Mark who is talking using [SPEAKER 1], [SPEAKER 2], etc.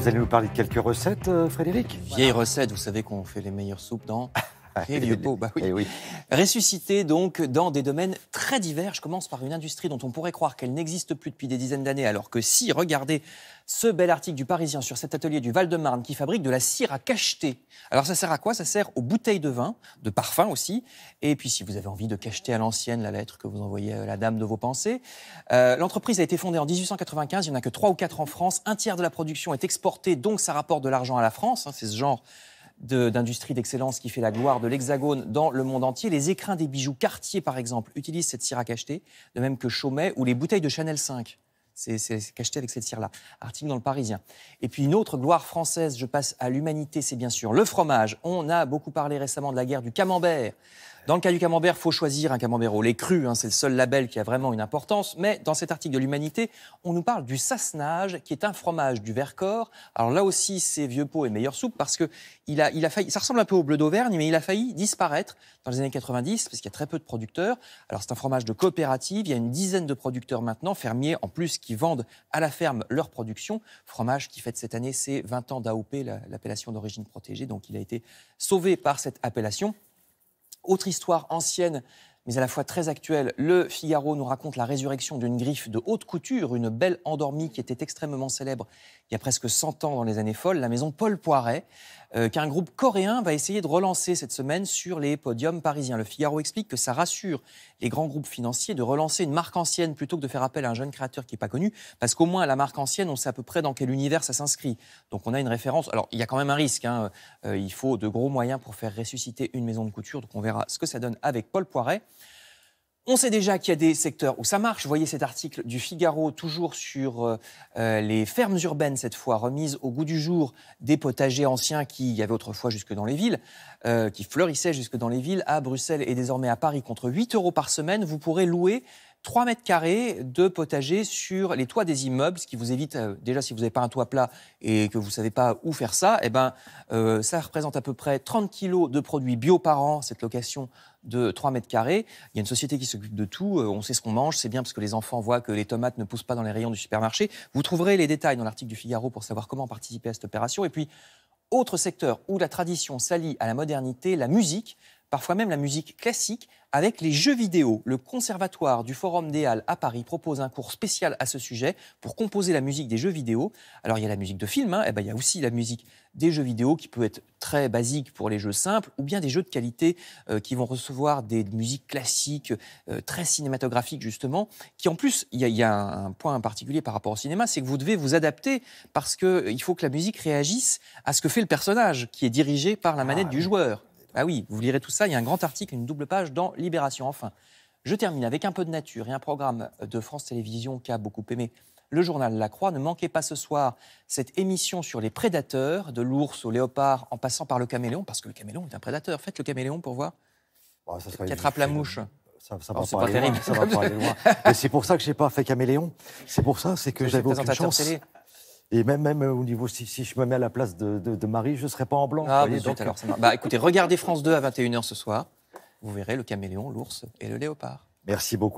[SPEAKER 1] Vous allez nous parler de quelques recettes, Frédéric?
[SPEAKER 2] Vieille recette, vous savez qu'on fait les meilleures soupes dans les vieux pots. Bah oui.
[SPEAKER 1] Eh oui.
[SPEAKER 2] Ressuscité donc dans des domaines très divers. Je commence par une industrie dont on pourrait croire qu'elle n'existe plus depuis des dizaines d'années, alors que si, regardez ce bel article du Parisien sur cet atelier du Val-de-Marne qui fabrique de la cire à cacheter. Alors ça sert à quoi? Ça sert aux bouteilles de vin, de parfum aussi. Et puis si vous avez envie de cacheter à l'ancienne la lettre que vous envoyez à la dame de vos pensées. L'entreprise a été fondée en 1895, il n'y en a que 3 ou 4 en France. Un tiers de la production est exportée, donc ça rapporte de l'argent à la France. C'est ce genre d'industrie d'excellence qui fait la gloire de l'Hexagone dans le monde entier. Les écrins des bijoux Cartier, par exemple, utilisent cette cire à cacheter, de même que Chaumet ou les bouteilles de Chanel 5. C'est cacheté avec cette cire-là. Article dans le Parisien. Et puis une autre gloire française, je passe à l'humanité, c'est bien sûr le fromage. On a beaucoup parlé récemment de la guerre du camembert. Dans le cas du camembert, il faut choisir un camembert au lait cru, c'est le seul label qui a vraiment une importance. Mais dans cet article de l'Humanité, on nous parle du Sassenage, qui est un fromage du Vercors. Alors là aussi, c'est vieux pot et meilleure soupe, parce que il a failli, ça ressemble un peu au bleu d'Auvergne, mais il a failli disparaître dans les années 90, parce qu'il y a très peu de producteurs. Alors c'est un fromage de coopérative, il y a une dizaine de producteurs maintenant, fermiers en plus, qui vendent à la ferme leur production. Fromage qui fête cette année ses 20 ans d'AOP, l'appellation d'origine protégée, donc il a été sauvé par cette appellation. Autre histoire ancienne, mais à la fois très actuelle, le Figaro nous raconte la résurrection d'une griffe de haute couture, une belle endormie qui était extrêmement célèbre il y a presque 100 ans dans les années folles, la maison Paul Poiret, qu'un groupe coréen va essayer de relancer cette semaine sur les podiums parisiens. Le Figaro explique que ça rassure les grands groupes financiers de relancer une marque ancienne plutôt que de faire appel à un jeune créateur qui n'est pas connu, parce qu'au moins la marque ancienne, on sait à peu près dans quel univers ça s'inscrit. Donc on a une référence. Alors il y a quand même un risque, il faut de gros moyens pour faire ressusciter une maison de couture, donc on verra ce que ça donne avec Paul Poiret. On sait déjà qu'il y a des secteurs où ça marche. Vous voyez cet article du Figaro, toujours sur les fermes urbaines, cette fois, remises au goût du jour des potagers anciens qui y avaient autrefois jusque dans les villes, qui fleurissaient jusque dans les villes. À Bruxelles et désormais à Paris, contre 8 € par semaine, vous pourrez louer 3 mètres carrés de potager sur les toits des immeubles, ce qui vous évite, déjà si vous n'avez pas un toit plat et que vous ne savez pas où faire ça, ça représente à peu près 30 kilos de produits bio par an, cette location de 3 mètres carrés. Il y a une société qui s'occupe de tout, on sait ce qu'on mange, c'est bien parce que les enfants voient que les tomates ne poussent pas dans les rayons du supermarché. Vous trouverez les détails dans l'article du Figaro pour savoir comment participer à cette opération. Et puis, autre secteur où la tradition s'allie à la modernité, la musique, parfois même la musique classique, avec les jeux vidéo. Le Conservatoire du Forum des Halles à Paris propose un cours spécial à ce sujet pour composer la musique des jeux vidéo. Alors il y a la musique de film, il y a aussi la musique des jeux vidéo qui peut être très basique pour les jeux simples, ou bien des jeux de qualité qui vont recevoir des musiques classiques, très cinématographiques justement, qui en plus, il y a un point particulier par rapport au cinéma, c'est que vous devez vous adapter parce qu'il faut que la musique réagisse à ce que fait le personnage qui est dirigé par la manette du joueur. Ah oui, vous lirez tout ça, il y a un grand article, une double page dans Libération. Enfin, je termine avec un peu de nature et un programme de France Télévisions qui a beaucoup aimé le journal La Croix. Ne manquez pas ce soir cette émission sur les prédateurs, de l'ours au léopard en passant par le caméléon, parce que le caméléon est un prédateur. Faites le caméléon pour voir.
[SPEAKER 1] Bon,
[SPEAKER 2] qui attrape la mouche.
[SPEAKER 1] Ça va pas terrible. Ça va pas aller loin. Mais c'est pour ça que je n'ai pas fait caméléon. C'est pour ça, c'est que j'avais aucune chance. Télé. Et même au niveau, si je me mets à la place de Marie, je ne serai pas en blanc.
[SPEAKER 2] Ah, voyez, donc, alors, écoutez, regardez France 2 à 21 h ce soir. Vous verrez le caméléon, l'ours et le léopard.
[SPEAKER 1] Merci beaucoup.